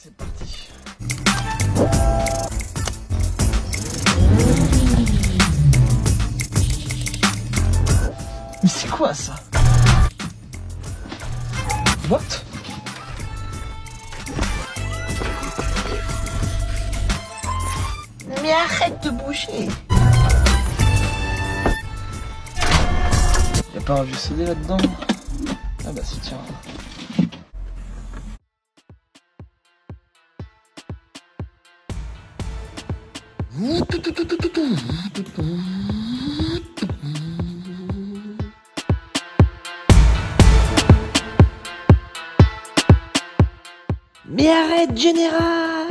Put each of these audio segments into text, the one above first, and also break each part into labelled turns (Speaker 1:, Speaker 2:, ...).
Speaker 1: c'est parti. Mais c'est quoi ça? What? Mais arrête de bouger. Y'a pas un vieux CD là-dedans? Ah bah si, tiens. Mais arrête, général!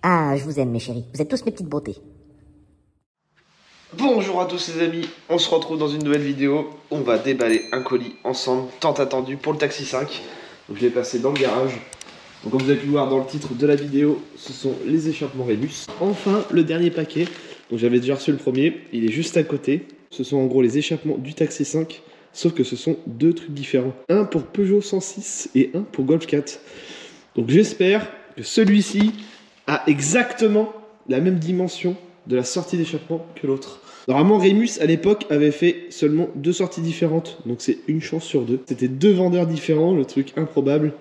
Speaker 2: Ah, je vous aime mes chéris, vous êtes tous mes petites beautés.
Speaker 1: Bonjour à tous les amis, on se retrouve dans une nouvelle vidéo. On va déballer un colis ensemble, tant attendu pour le Taxi 5. Donc je l'ai passé dans le garage. Donc comme vous avez pu voir dans le titre de la vidéo, ce sont les échappements Rémus. Enfin, le dernier paquet. Donc j'avais déjà reçu le premier, il est juste à côté. Ce sont en gros les échappements du Taxi 5, sauf que ce sont deux trucs différents. Un pour Peugeot 106 et un pour Golf 4. Donc j'espère que celui-ci a exactement la même dimension de la sortie d'échappement que l'autre. Normalement, Rémus à l'époque avait fait seulement deux sorties différentes, donc c'est une chance sur deux. C'était deux vendeurs différents, le truc improbable.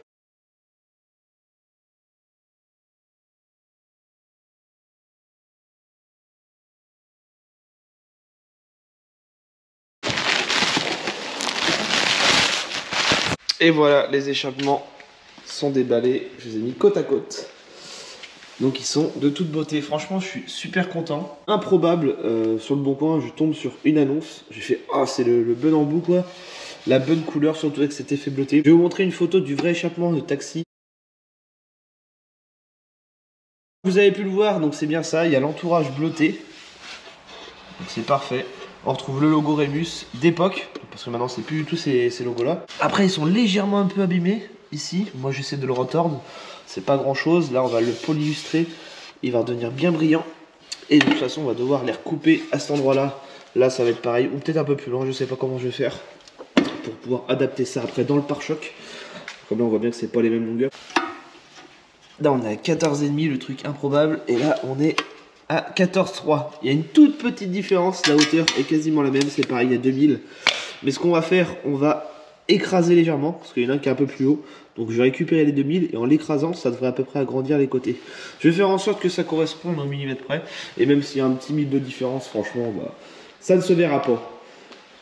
Speaker 1: Et voilà, les échappements sont déballés, je les ai mis côte à côte. Donc ils sont de toute beauté, franchement je suis super content. Improbable, sur le bon coin je tombe sur une annonce. J'ai fait, ah c'est le bon embout quoi. La bonne couleur, surtout avec cet effet bleuté. Je vais vous montrer une photo du vrai échappement de Taxi. Vous avez pu le voir, donc c'est bien ça, il y a l'entourage bleuté. Donc c'est parfait. On retrouve le logo Rémus d'époque, parce que maintenant c'est plus du tout ces logos là. Après ils sont légèrement un peu abîmés ici, moi j'essaie de le retordre. C'est pas grand chose, là on va le polyillustrer, il va devenir bien brillant. Et de toute façon on va devoir les recouper à cet endroit là. Là ça va être pareil, ou peut-être un peu plus loin, je sais pas comment je vais faire. Pour pouvoir adapter ça après dans le pare-choc. Comme là on voit bien que c'est pas les mêmes longueurs. Là on est à 14,5, le truc improbable. Et là on est à 14,3. Il y a une toute petite différence, la hauteur est quasiment la même, c'est pareil, il y a 2000. Mais ce qu'on va faire, on va écraser légèrement, parce qu'il y en a un qui est un peu plus haut. Donc je vais récupérer les 2000 et en l'écrasant, ça devrait à peu près agrandir les côtés. Je vais faire en sorte que ça corresponde au millimètre près. Et même s'il y a un petit 1000 de différence, franchement, bah, ça ne se verra pas.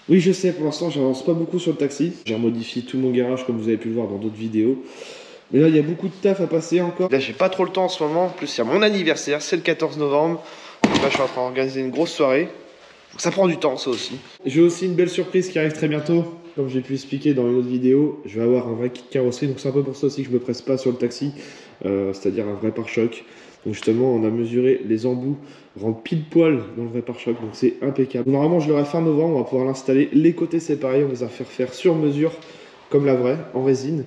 Speaker 1: Oui, je sais, pour l'instant, j'avance pas beaucoup sur le Taxi. J'ai remodifié tout mon garage, comme vous avez pu le voir dans d'autres vidéos. Mais là, il y a beaucoup de taf à passer encore. Là, j'ai pas trop le temps en ce moment. En plus, il y a mon anniversaire, c'est le 14 novembre. Donc là, je suis en train d'organiser une grosse soirée. Donc ça prend du temps, ça aussi. J'ai aussi une belle surprise qui arrive très bientôt. Comme j'ai pu expliquer dans une autre vidéo, je vais avoir un vrai kit carrosserie. Donc c'est un peu pour ça aussi que je me presse pas sur le Taxi. C'est-à-dire un vrai pare-choc. Donc justement, on a mesuré les embouts, rentrent pile poil dans le vrai pare-choc. Donc c'est impeccable. Normalement, je l'aurai fin novembre. On va pouvoir l'installer. Les côtés c'est pareil. On les a fait faire sur mesure, comme la vraie, en résine.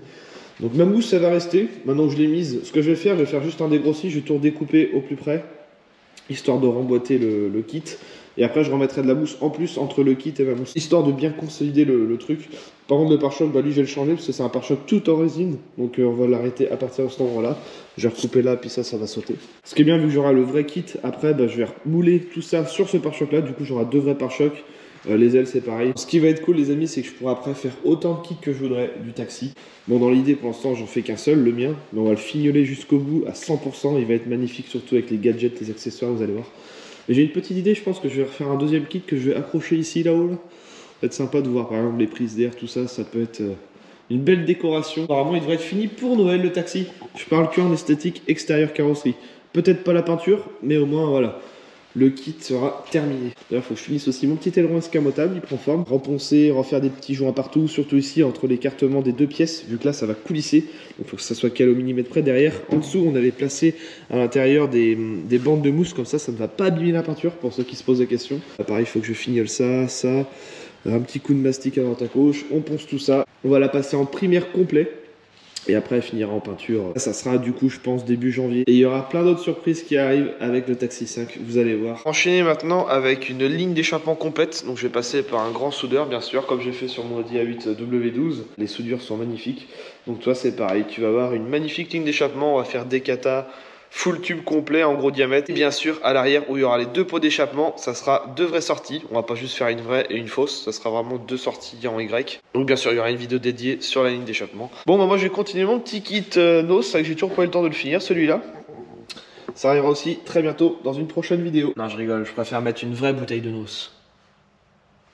Speaker 1: Donc ma mousse, ça va rester. Maintenant que je l'ai mise, ce que je vais faire juste un dégrossi. Je vais tout redécouper au plus près, histoire de remboîter le kit. Et après je remettrai de la mousse en plus entre le kit et ma mousse, histoire de bien consolider le truc. Par contre le pare-choc, bah lui je vais le changer parce que c'est un pare-choc tout en résine. Donc on va l'arrêter à partir de cet endroit là. Je vais recouper là puis ça va sauter. Ce qui est bien, vu que j'aurai le vrai kit, après bah, je vais mouler tout ça sur ce pare-choc là. Du coup j'aurai deux vrais pare-chocs. Les ailes c'est pareil. Ce qui va être cool les amis, c'est que je pourrai après faire autant de kits que je voudrais du Taxi. Bon, dans l'idée pour l'instant j'en fais qu'un seul, le mien. Mais on va le fignoler jusqu'au bout à 100%. Il va être magnifique, surtout avec les gadgets, les accessoires, vous allez voir. Mais j'ai une petite idée, je pense que je vais refaire un deuxième kit que je vais accrocher ici, là-haut. Là. Ça va être sympa de voir par exemple les prises d'air, tout ça, ça peut être une belle décoration. Apparemment il devrait être fini pour Noël le Taxi. Je parle que en esthétique extérieure carrosserie. Peut-être pas la peinture, mais au moins voilà. le kit sera terminé. D'ailleurs, il faut que je finisse aussi mon petit aileron escamotable, il prend forme. Reponcer, refaire des petits joints partout, surtout ici entre l'écartement des deux pièces, vu que là ça va coulisser. Donc il faut que ça soit calé au millimètre près. Derrière, en dessous, on avait placé à l'intérieur des bandes de mousse, comme ça ne va pas abîmer la peinture pour ceux qui se posent la question. Là, pareil, il faut que je fignole ça, un petit coup de mastic à droite à gauche, on ponce tout ça. On va la passer en primaire complet. Et après, elle finira en peinture. Ça sera du coup, je pense, début janvier. Et il y aura plein d'autres surprises qui arrivent avec le Taxi 5, vous allez voir. Enchaîner maintenant avec une ligne d'échappement complète. Donc je vais passer par un grand soudeur, bien sûr, comme j'ai fait sur mon Audi A8 W12. Les soudures sont magnifiques. Donc toi, c'est pareil. Tu vas avoir une magnifique ligne d'échappement. On va faire des katas. Full tube complet en gros diamètre. Et bien sûr, à l'arrière où il y aura les deux pots d'échappement, ça sera deux vraies sorties. On va pas juste faire une vraie et une fausse, ça sera vraiment deux sorties en Y. Donc bien sûr, il y aura une vidéo dédiée sur la ligne d'échappement. Bon, bah moi je vais continuer mon petit kit NOS, c'est vrai que j'ai toujours pas eu le temps de le finir, celui-là. Ça arrivera aussi très bientôt dans une prochaine vidéo. Non, je rigole, je préfère mettre une vraie bouteille de NOS.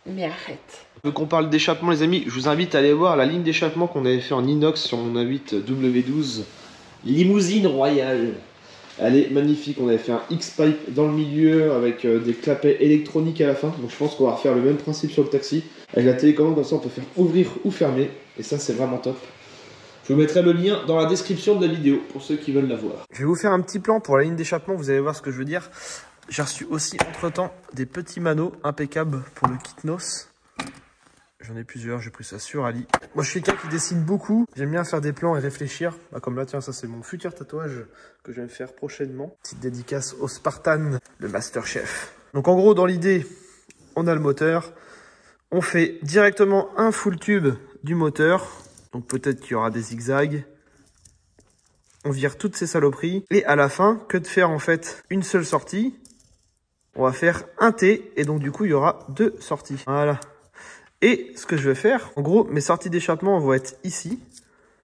Speaker 3: Mais arrête.
Speaker 1: Donc on parle d'échappement les amis, je vous invite à aller voir la ligne d'échappement qu'on avait fait en inox sur mon A8 W12. Limousine royale. Elle est magnifique, on avait fait un X-Pipe dans le milieu avec des clapets électroniques à la fin. Donc je pense qu'on va refaire le même principe sur le taxi. Avec la télécommande, comme ça on peut faire ouvrir ou fermer. Et ça c'est vraiment top. Je vous mettrai le lien dans la description de la vidéo pour ceux qui veulent la voir. Je vais vous faire un petit plan pour la ligne d'échappement, vous allez voir ce que je veux dire. J'ai reçu aussi entre temps des petits manos impeccables pour le kit NOS. J'en ai plusieurs, j'ai pris ça sur Ali. Moi je suis quelqu'un qui dessine beaucoup, j'aime bien faire des plans et réfléchir. Bah, comme là tiens, ça c'est mon futur tatouage que je vais me faire prochainement. Petite dédicace au Spartan, le Master Chef. Donc en gros dans l'idée, on a le moteur. On fait directement un full tube du moteur. Donc peut-être qu'il y aura des zigzags. On vire toutes ces saloperies. Et à la fin, que de faire en fait une seule sortie. On va faire un T et donc du coup il y aura deux sorties. Voilà. Et ce que je vais faire, en gros, mes sorties d'échappement vont être ici.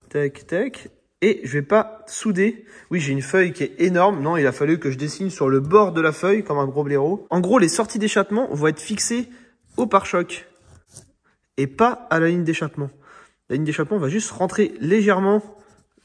Speaker 1: Tac, tac. Et je vais pas souder. Oui, j'ai une feuille qui est énorme. Non, il a fallu que je dessine sur le bord de la feuille, comme un gros blaireau. En gros, les sorties d'échappement vont être fixées au pare-choc. Et pas à la ligne d'échappement. La ligne d'échappement va juste rentrer légèrement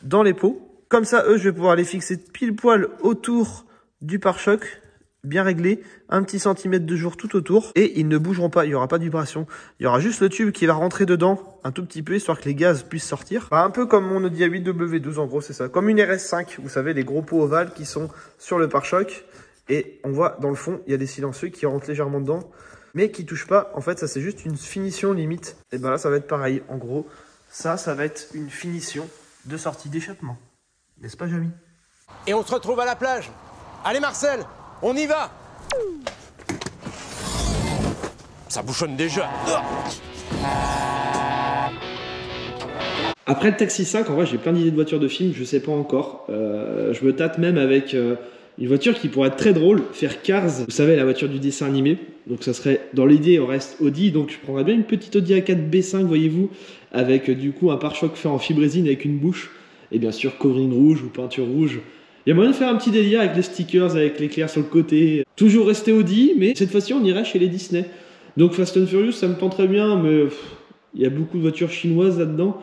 Speaker 1: dans les pots. Comme ça, eux, je vais pouvoir les fixer pile poil autour du pare-choc. Bien réglé, un petit centimètre de jour tout autour et ils ne bougeront pas, il n'y aura pas de vibration. Il y aura juste le tube qui va rentrer dedans un tout petit peu histoire que les gaz puissent sortir. Bah, un peu comme mon Audi A8 W12 en gros, c'est ça. Comme une RS5, vous savez, les gros pots ovales qui sont sur le pare-choc. Et on voit dans le fond, il y a des silencieux qui rentrent légèrement dedans mais qui touchent pas. En fait, ça c'est juste une finition limite. Et ben là, ça va être pareil. En gros, ça va être une finition de sortie d'échappement. N'est-ce pas, Jamy?
Speaker 4: Et on se retrouve à la plage. Allez Marcel, on y va. Ça bouchonne déjà.
Speaker 1: Après le Taxi 5, en vrai, j'ai plein d'idées de voitures de film, je sais pas encore. Je me tâte même avec une voiture qui pourrait être très drôle, faire Cars, vous savez, la voiture du dessin animé. Donc ça serait, dans l'idée, on reste Audi, donc je prendrais bien une petite Audi A4 B5, voyez-vous, avec du coup un pare-choc fait en fibre résine avec une bouche, et bien sûr covering rouge ou peinture rouge. Il y a moyen de faire un petit délire avec les stickers, avec l'éclair sur le côté. Toujours rester Audi, mais cette fois-ci on irait chez les Disney. Donc Fast and Furious, ça me tenterait bien, mais il y a beaucoup de voitures chinoises là-dedans.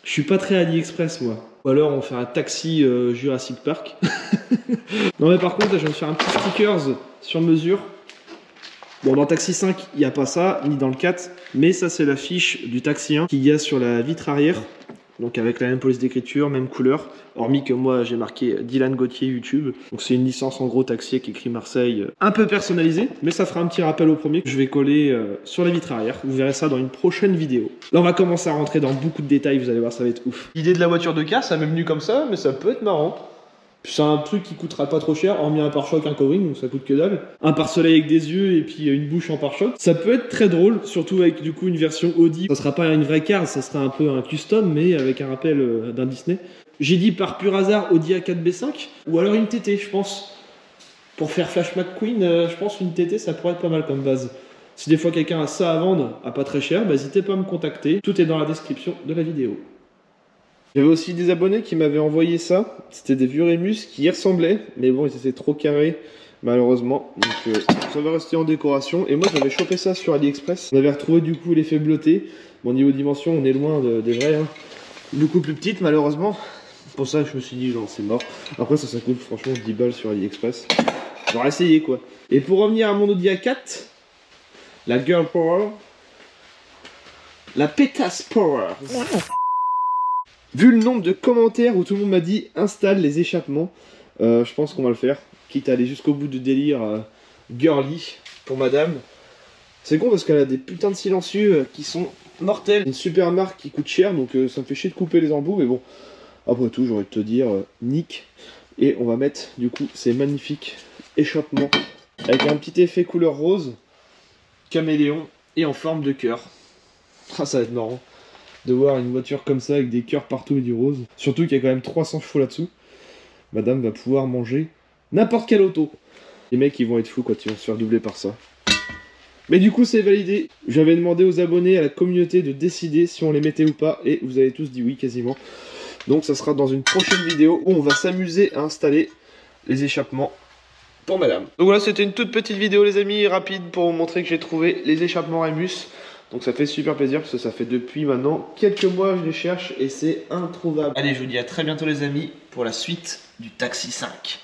Speaker 1: Je suis pas très AliExpress moi. Ou alors on fait un taxi Jurassic Park. Non mais par contre là, je viens de faire un petit stickers sur mesure. Bon, dans le Taxi 5, il n'y a pas ça, ni dans le 4, mais ça c'est la fiche du Taxi 1 qu'il y a sur la vitre arrière. Donc avec la même police d'écriture, même couleur, hormis que moi j'ai marqué Dylan Gauthier YouTube. Donc c'est une licence en gros taxi qui écrit Marseille, un peu personnalisée, mais ça fera un petit rappel au premier que je vais coller sur la vitre arrière. Vous verrez ça dans une prochaine vidéo. Là on va commencer à rentrer dans beaucoup de détails, vous allez voir, ça va être ouf. L'idée de la voiture de casse, ça m'est venu comme ça, mais ça peut être marrant. C'est un truc qui coûtera pas trop cher, hormis un pare-choc, un covering, donc ça coûte que dalle. Un pare-soleil avec des yeux et puis une bouche en pare-choc. Ça peut être très drôle, surtout avec du coup une version Audi. Ça sera pas une vraie carte, ça sera un peu un custom, mais avec un rappel d'un Disney. J'ai dit par pur hasard Audi A4 B5, ou alors une TT, je pense. Pour faire Flash McQueen, je pense une TT, ça pourrait être pas mal comme base. Si des fois quelqu'un a ça à vendre, à pas très cher, bah, n'hésitez pas à me contacter. Tout est dans la description de la vidéo. J'avais aussi des abonnés qui m'avaient envoyé ça. C'était des vieux Rémus qui y ressemblaient. Mais bon, ils étaient trop carrés, malheureusement. Donc ça va rester en décoration. Et moi, j'avais chopé ça sur AliExpress. On avait retrouvé du coup l'effet bleuté. Bon, niveau dimension, on est loin des vrais. Hein. Beaucoup plus petite, malheureusement. Pour ça, je me suis dit, non, c'est mort. Après, ça coûte franchement 10 balles sur AliExpress. J'aurais essayé quoi. Et pour revenir à mon Audi A4, la Girl Power, la Pétasse Power. Vu le nombre de commentaires où tout le monde m'a dit installe les échappements, je pense qu'on va le faire. Quitte à aller jusqu'au bout de délire girly pour madame. C'est con parce qu'elle a des putains de silencieux qui sont mortels. Une super marque qui coûte cher, donc ça me fait chier de couper les embouts, mais bon. Après tout, j'aurais de te dire, nick. Et on va mettre du coup ces magnifiques échappements avec un petit effet couleur rose, caméléon et en forme de cœur. Ah, ça va être marrant de voir une voiture comme ça avec des cœurs partout et du rose. Surtout qu'il y a quand même 300 chevaux là-dessous. Madame va pouvoir manger n'importe quelle auto. Les mecs ils vont être fous quand ils vont se faire doubler par ça. Mais du coup c'est validé. J'avais demandé aux abonnés, à la communauté de décider si on les mettait ou pas. Et vous avez tous dit oui quasiment. Donc ça sera dans une prochaine vidéo où on va s'amuser à installer les échappements pour madame. Donc voilà, c'était une toute petite vidéo les amis, rapide pour vous montrer que j'ai trouvé les échappements Remus. Donc ça fait super plaisir parce que ça fait depuis maintenant quelques mois que je les cherche et c'est introuvable. Allez, je vous dis à très bientôt les amis pour la suite du Taxi 5.